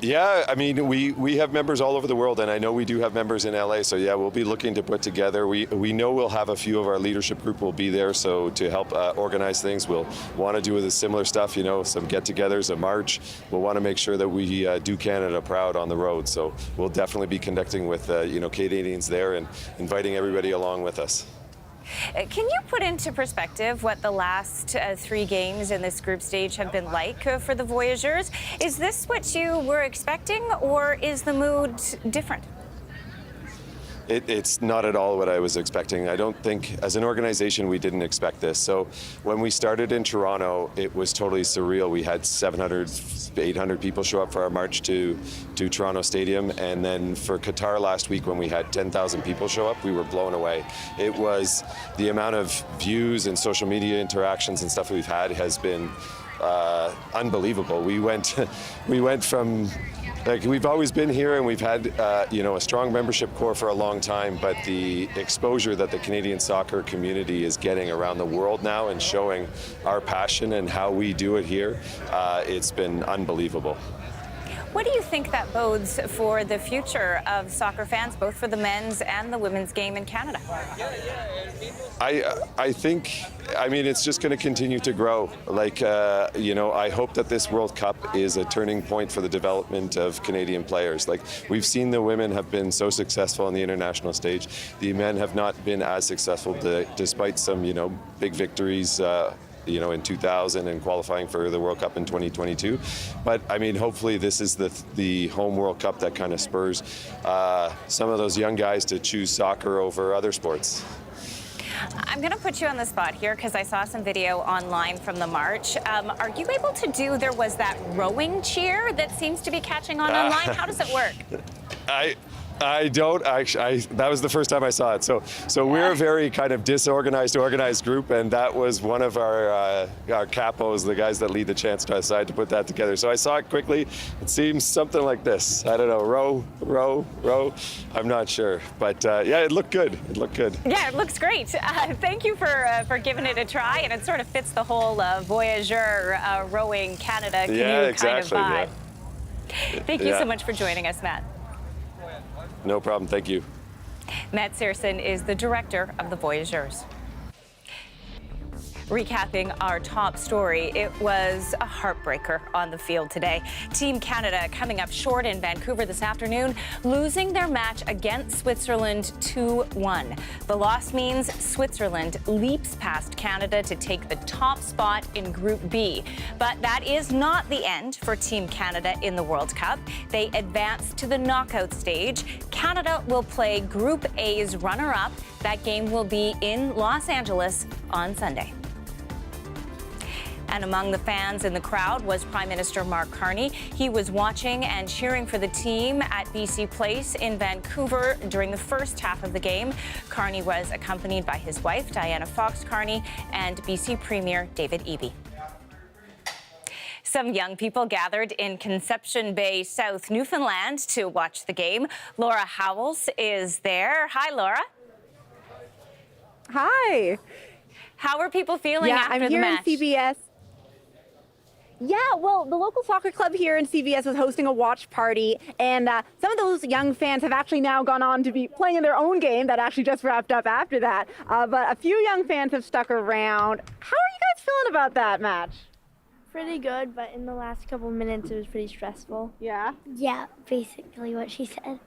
Yeah, I mean, we have members all over the world, and I know we do have members in LA, so yeah, we'll be looking to put together. We know we'll have a few of our leadership group will be there, so to help organize things, we'll want to do the similar stuff, you know, some get-togethers, a march. We'll want to make sure that we do Canada proud on the road, so we'll definitely be connecting with, you know, Canadians there and inviting everybody along with us. Can you put into perspective what the last 3 games in this group stage have been like for the Voyageurs? Is this what you were expecting, or is the mood different? It's not at all what I was expecting. I don't think, as an organization, we didn't expect this. So when we started in Toronto, it was totally surreal. We had 700, 800 people show up for our march to Toronto Stadium. And then for Qatar last week, when we had 10,000 people show up, we were blown away. It was the amount of views and social media interactions and stuff we've had has been unbelievable. We went from, like, we've always been here, and we've had you know, a strong membership core for a long time, but the exposure that the Canadian soccer community is getting around the world now and showing our passion and how we do it here, it's been unbelievable. What do you think that bodes for the future of soccer fans, both for the men's and the women's game in Canada? I think I mean, it's just going to continue to grow. Like, I hope that this World Cup is a turning point for the development of Canadian players. Like, we've seen the women have been so successful on the international stage. The men have not been as successful despite some, big victories, in 2000 and qualifying for the World Cup in 2022. But I mean, hopefully this is the home World Cup that kind of spurs some of those young guys to choose soccer over other sports. I'm going to put you on the spot here because I saw some video online from the march. Are you able to do, there was that rowing cheer that seems to be catching on online. How does it work? I don't actually. That was the first time I saw it. So we're a very kind of disorganized, organized group, and that was one of our capos, the guys that lead the chants, decided to put that together. So I saw it quickly. It seems something like this. I don't know, row. I'm not sure, but yeah, it looked good. Yeah, it looks great. Thank you for giving it a try, and it sort of fits the whole Voyageur rowing Canada canoe kind of vibe. Yeah. Thank you so much for joining us, Matt. No problem. Thank you. Matt Searson is the director of the Voyageurs. Recapping our top story, it was a heartbreaker on the field today. Team Canada coming up short in Vancouver this afternoon, losing their match against Switzerland 2-1. The loss means Switzerland leaps past Canada to take the top spot in Group B. But that is not the end for Team Canada in the World Cup. They advance to the knockout stage. Canada will play Group A's runner-up. That game will be in Los Angeles on Sunday. And among the fans in the crowd was Prime Minister Mark Carney. He was watching and cheering for the team at BC Place in Vancouver during the first half of the game. Carney was accompanied by his wife, Diana Fox-Carney, and BC Premier David Eby. Some young people gathered in Conception Bay, South Newfoundland to watch the game. Laura Howells is there. Hi, Laura. Hi. How are people feeling after the match? I'm here in CBS. Yeah, well, the local soccer club here in CBS was hosting a watch party, and some of those young fans have actually now gone on to be playing in their own game that actually just wrapped up after that. But a few young fans have stuck around. How are you guys feeling about that match? Pretty good, but in the last couple minutes it was pretty stressful. Yeah? Yeah, basically what she said.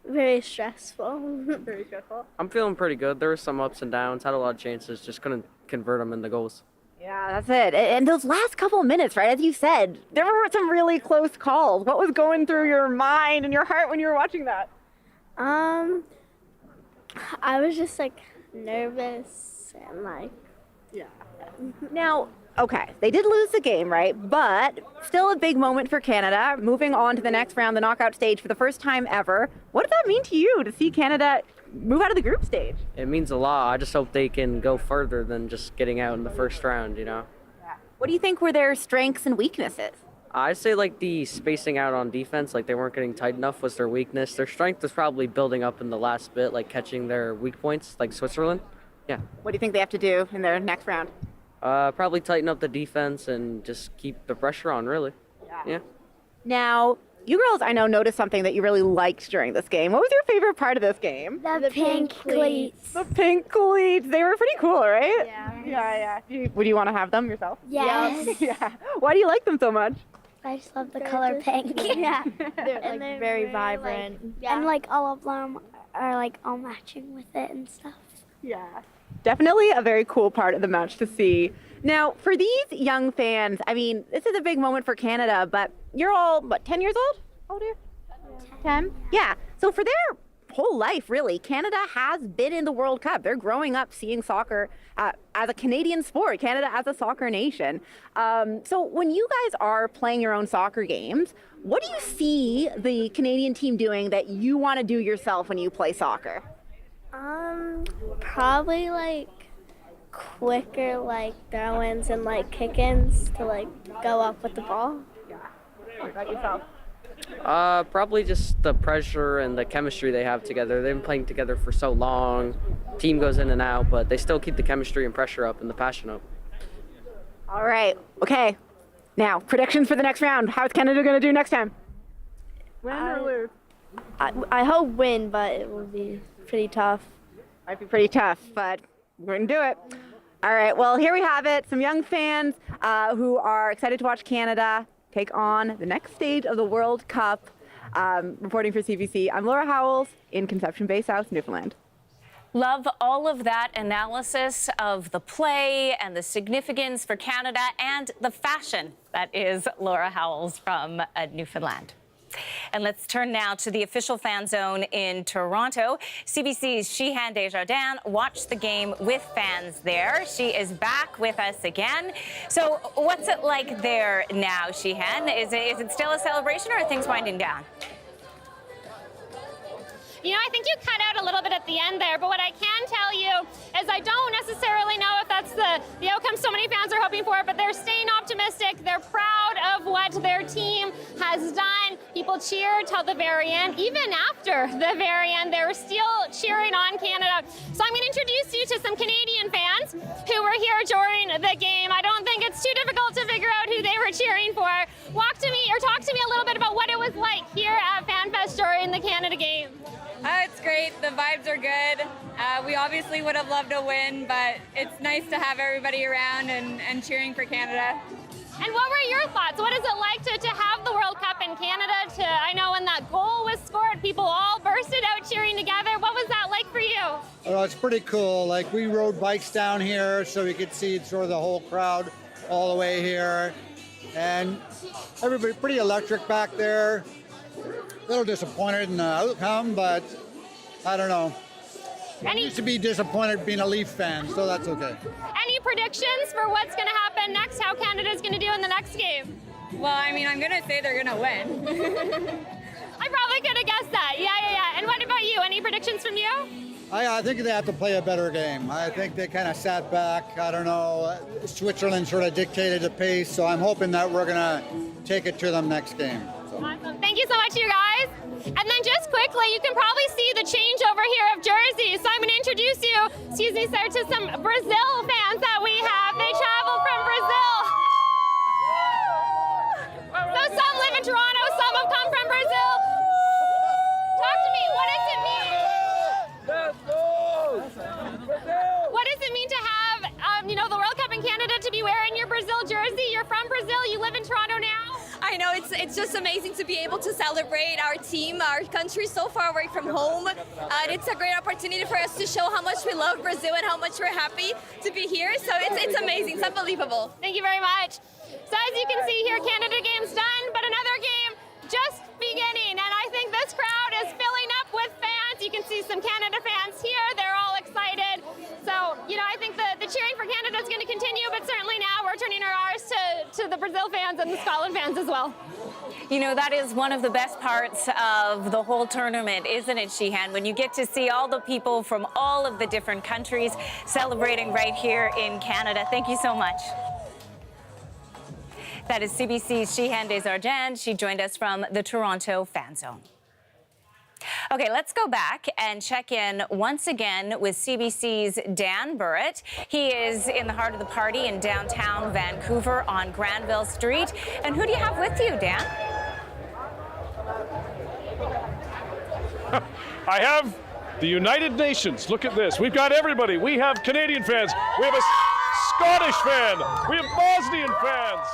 Very stressful. Very stressful. I'm feeling pretty good. There were some ups and downs, had a lot of chances, just couldn't convert them into goals. Yeah, that's it. And those last couple of minutes, right, as you said, there were some really close calls. What was going through your mind and your heart when you were watching that? I was just nervous and yeah. Now, okay, they did lose the game, right? But still a big moment for Canada, moving on to the next round, the knockout stage for the first time ever. What does that mean to you to see Canada move out of the group stage? It means a lot. I just hope they can go further than just getting out in the first round, Yeah. What do you think were their strengths and weaknesses? I'd say the spacing out on defense, they weren't getting tight enough was their weakness. Their strength was probably building up in the last bit, catching their weak points, like Switzerland. Yeah. What do you think they have to do in their next round? Probably tighten up the defense and just keep the pressure on, really. Yeah. Now, you girls, I know, noticed something that you really liked during this game. What was your favorite part of this game? The pink cleats. The pink cleats. They were pretty cool, right? Yeah. Would you want to have them yourself? Yes. Yeah. Why do you like them so much? I just love the color pink. Yeah. They're very vibrant. And all of them are all matching with it and stuff. Yeah. Definitely a very cool part of the match to see. Now, for these young fans, I mean, this is a big moment for Canada, but you're all, 10 years old? How old are you? 10? Yeah. So for their whole life, really, Canada has been in the World Cup. They're growing up seeing soccer as a Canadian sport, Canada as a soccer nation. So when you guys are playing your own soccer games, what do you see the Canadian team doing that you want to do yourself when you play soccer? Probably quicker throw-ins and kick-ins to go up with the ball. What about yourself? Probably just the pressure and the chemistry they have together. They've been playing together for so long. Team goes in and out, but they still keep the chemistry and pressure up and the passion up. All right. Okay. Now, predictions for the next round. How's Canada going to do next time? Win or lose? I hope win, but it will be pretty tough. Might be pretty tough, but we're going to do it. All right, well, here we have it. Some young fans who are excited to watch Canada take on the next stage of the World Cup. Reporting for CBC, I'm Laura Howells in Conception Bay, South Newfoundland. Love all of that analysis of the play and the significance for Canada and the fashion. That is Laura Howells from Newfoundland. And let's turn now to the official fan zone in Toronto. CBC's Shehan Desjardins watched the game with fans there. She is back with us again. So what's it like there now, Shehan? Is it still a celebration, or are things winding down? You know, I think you cut out a little bit at the end there, but what I can tell you is I don't necessarily know if that's the outcome so many fans are hoping for, but they're staying optimistic. They're proud of what their team has done. People cheered till the very end. Even after the very end, they were still cheering on Canada. So I'm going to introduce you to some Canadian fans who were here during the game. I don't think it's too difficult to figure out who they were cheering for. Talk to me a little bit about what it was like here at FanFest during the Canada game. It's great. The vibes are good. We obviously would have loved to win, but it's nice to have everybody around and cheering for Canada. And what were your thoughts? What is it like to have the World Cup in Canada? I know when that goal was scored, people all bursted out cheering together. What was that like for you? Oh, it's pretty cool. Like, we rode bikes down here so we could see sort of the whole crowd all the way here. And everybody pretty electric back there. A little disappointed in the outcome, but I don't know. I used to be disappointed being a Leaf fan, so that's okay. Any predictions for what's going to happen next, how Canada's going to do in the next game? Well, I mean, I'm going to say they're going to win. I probably could have guessed that. Yeah. And what about you? Any predictions from you? I think they have to play a better game. I think they kind of sat back. I don't know. Switzerland sort of dictated the pace, so I'm hoping that we're going to take it to them next game. Awesome. Thank you so much, you guys. And then just quickly, you can probably see the changeover here of jerseys. So I'm going to introduce you, sir, to some Brazil fans that we have. They travel from Brazil. So some live in Toronto, some have come from Brazil. Talk to me. What does it mean? What does it mean to have, the World Cup in Canada, to be wearing your Brazil jersey? You're from Brazil. You live in Toronto now. I know, it's just amazing to be able to celebrate our team, our country so far away from home. And it's a great opportunity for us to show how much we love Brazil and how much we're happy to be here. So it's amazing, it's unbelievable. Thank you very much. So as you can see here, Canada game's done, but another game just beginning. And I think this crowd is filling up with fans. You can see some Canada fans here. They're all excited. So, I think the cheering for Canada is going to continue, but certainly now we're turning our eyes to the Brazil fans and the Scotland fans as well. That is one of the best parts of the whole tournament, isn't it, Shehan? When you get to see all the people from all of the different countries celebrating right here in Canada. Thank you so much. That is CBC's Shehan Desjardins. She joined us from the Toronto Fan Zone. Okay, let's go back and check in once again with CBC's Dan Burrett. He is in the heart of the party in downtown Vancouver on Granville Street. And who do you have with you, Dan? I have the United Nations. Look at this. We've got everybody. We have Canadian fans. We have a Scottish fan. We have Bosnian fans.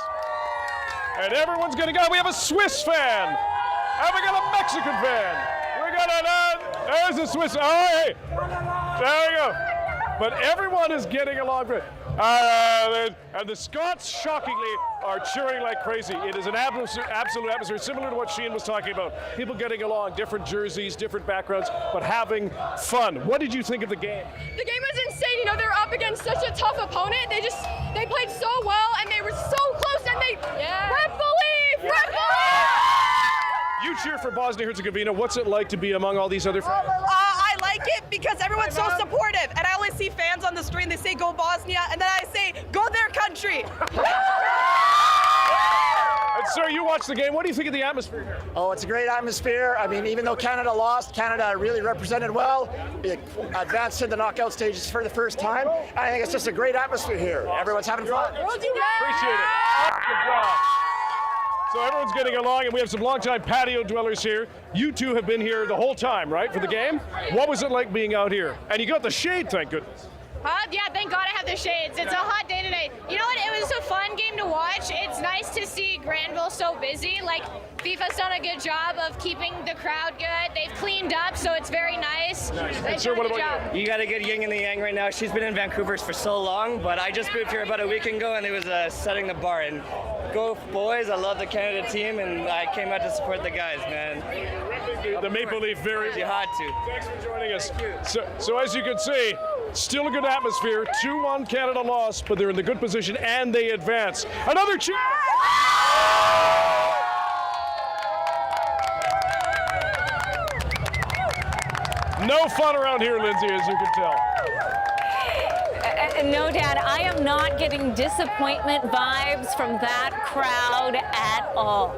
And everyone's going to go. We have a Swiss fan. And we got a Mexican fan. There's a Swiss. Oh, hey. There we go. But everyone is getting along. And the Scots, shockingly, are cheering like crazy. It is an absolute atmosphere, similar to what Shehan was talking about. People getting along, different jerseys, different backgrounds, but having fun. What did you think of the game? The game was insane. They're up against such a tough opponent. They played so well, and they were so close, and they Red Bull! You cheer for Bosnia-Herzegovina. What's it like to be among all these other fans? I like it because everyone's so supportive. And I always see fans on the street and they say, go Bosnia. And then I say, go their country. And sir, you watched the game. What do you think of the atmosphere here? Oh, it's a great atmosphere. I mean, even though Canada lost, Canada really represented well. It advanced to the knockout stages for the first time. I think it's just a great atmosphere here. Everyone's having fun. Appreciate it. Good job. So everyone's getting along, and we have some longtime patio dwellers here. You two have been here the whole time, right, for the game? What was it like being out here? And you got the shade, thank goodness. Yeah, thank God I have the shades. It's a hot day today. You know what? It was a fun game to watch. It's nice to see Granville so busy. Like, FIFA's done a good job of keeping the crowd good. They've cleaned up, so it's very nice. And sir, what about you? You got a good yin and the yang right now. She's been in Vancouver for so long, but I just moved here about a week ago, and it was setting the bar. And go boys! I love the Canada team, and I came out to support the guys, man. The Maple Leaf very. You had to. Thanks for joining us. So as you can see, still a good atmosphere. 2-1 Canada lost, but they're in the good position and they advance. Another cheer. No fun around here, Lindsay, as you can tell. No, Dad, I am not getting disappointment vibes from that crowd at all.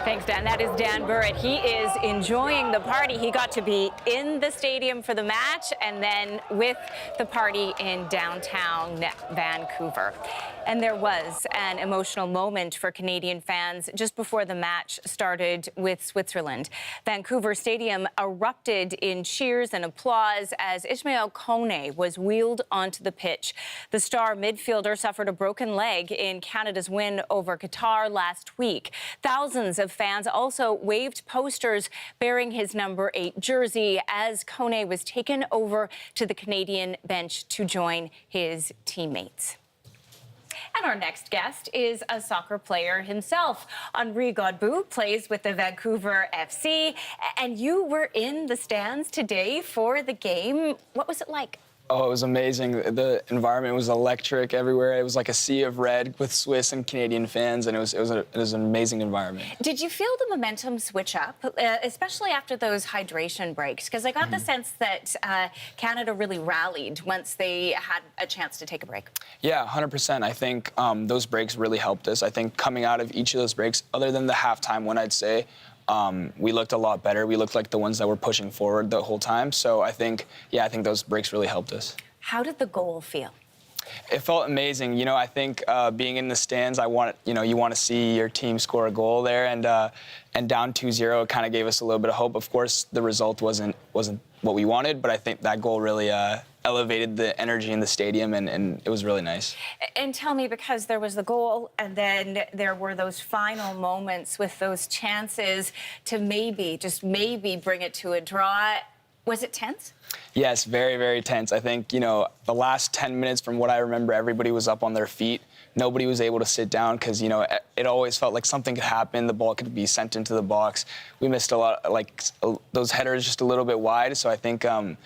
Thanks, Dan. That is Dan Burritt. He is enjoying the party. He got to be in the stadium for the match and then with the party in downtown Vancouver. And there was an emotional moment for Canadian fans just before the match started with Switzerland. Vancouver Stadium erupted in cheers and applause as Ismail Kone was wheeled onto the pitch. The star midfielder suffered a broken leg in Canada's win over Qatar last week. Thousands of fans also waved posters bearing his number 8 jersey as Kone was taken over to the Canadian bench to join his teammates. And our next guest is a soccer player himself. Henri Godbout plays with the Vancouver FC, and you were in the stands today for the game. What was it like? Oh, it was amazing. The environment was electric everywhere. It was like a sea of red with Swiss and Canadian fans, and it was an amazing environment. Did you feel the momentum switch up, especially after those hydration breaks? Because I got the sense that Canada really rallied once they had a chance to take a break. Yeah, 100%. I think those breaks really helped us. I think coming out of each of those breaks, other than the halftime one, I'd say, we looked a lot better. We looked like the ones that were pushing forward the whole time. So I think those breaks really helped us. How did the goal feel? It felt amazing. You know, I think being in the stands, you want to see your team score a goal there, and down 2-0, it kind of gave us a little bit of hope. Of course, the result wasn't what we wanted, but I think that goal really elevated the energy in the stadium, and it was really nice. And tell me, because there was the goal, and then there were those final moments with those chances to just maybe bring it to a draw. Was it tense? Yes, very, very tense. I think, the last 10 minutes, from what I remember, everybody was up on their feet. Nobody was able to sit down because, it always felt like something could happen. The ball could be sent into the box. We missed a lot, those headers just a little bit wide. So I think it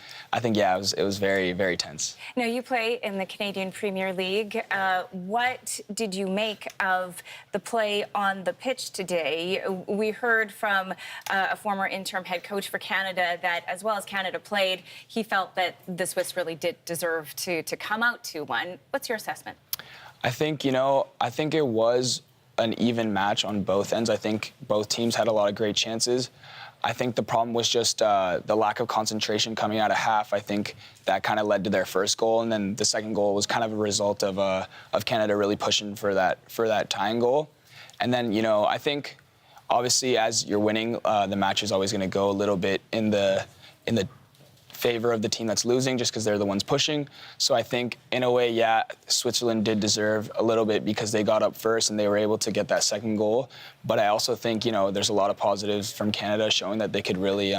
was very, very tense. Now, you play in the Canadian Premier League. What did you make of the play on the pitch today? We heard from a former interim head coach for Canada that, as well as Canada played, he felt that the Swiss really did deserve to come out 2-1. What's your assessment? I think it was an even match on both ends. I think both teams had a lot of great chances. I think the problem was just the lack of concentration coming out of half. I think that kind of led to their first goal, and then the second goal was kind of a result of Canada really pushing for that tying goal. And then, I think obviously as you're winning, the match is always going to go a little bit in the favor of the team that's losing, just because they're the ones pushing. So I think, in a way, Switzerland did deserve a little bit because they got up first and they were able to get that second goal. But I also think, there's a lot of positives from Canada showing that they could really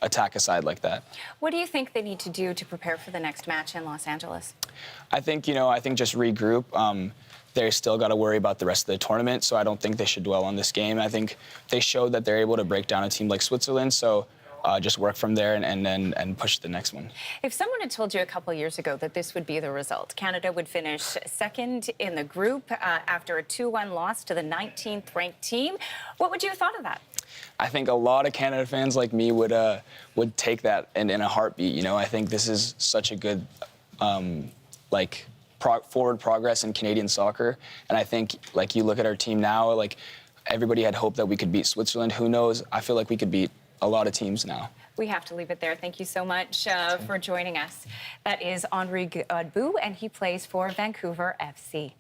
attack a side like that. What do you think they need to do to prepare for the next match in Los Angeles? I think just regroup. They still got to worry about the rest of the tournament, so I don't think they should dwell on this game. I think they showed that they're able to break down a team like Switzerland, so just work from there and push the next one. If someone had told you a couple years ago that this would be the result, Canada would finish second in the group after a 2-1 loss to the 19th ranked team, what would you have thought of that? I think a lot of Canada fans like me would take that in a heartbeat. I think this is such a good forward progress in Canadian soccer, and I think you look at our team now, everybody had hoped that we could beat Switzerland. Who knows? I feel like we could beat a lot of teams now. We have to leave it there. Thank you so much for joining us. That is Henri Godbout, and he plays for Vancouver FC.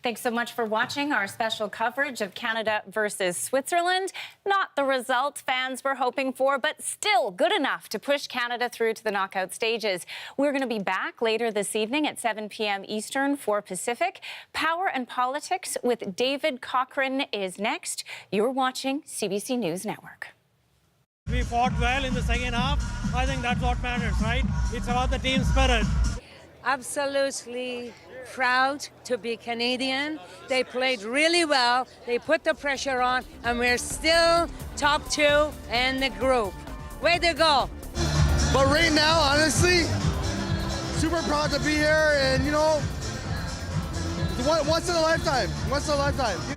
Thanks so much for watching our special coverage of Canada versus Switzerland. Not the result fans were hoping for, but still good enough to push Canada through to the knockout stages. We're going to be back later this evening at 7 p.m. Eastern, 4 Pacific. Power and Politics with David Cochrane is next. You're watching CBC News Network. We fought well in the second half. I think that's what matters, right? It's about the team spirit. Absolutely proud to be Canadian. They played really well. They put the pressure on, and we're still top 2 in the group. Way to go. But right now, honestly, super proud to be here, and you know, once in a lifetime. Once in a lifetime.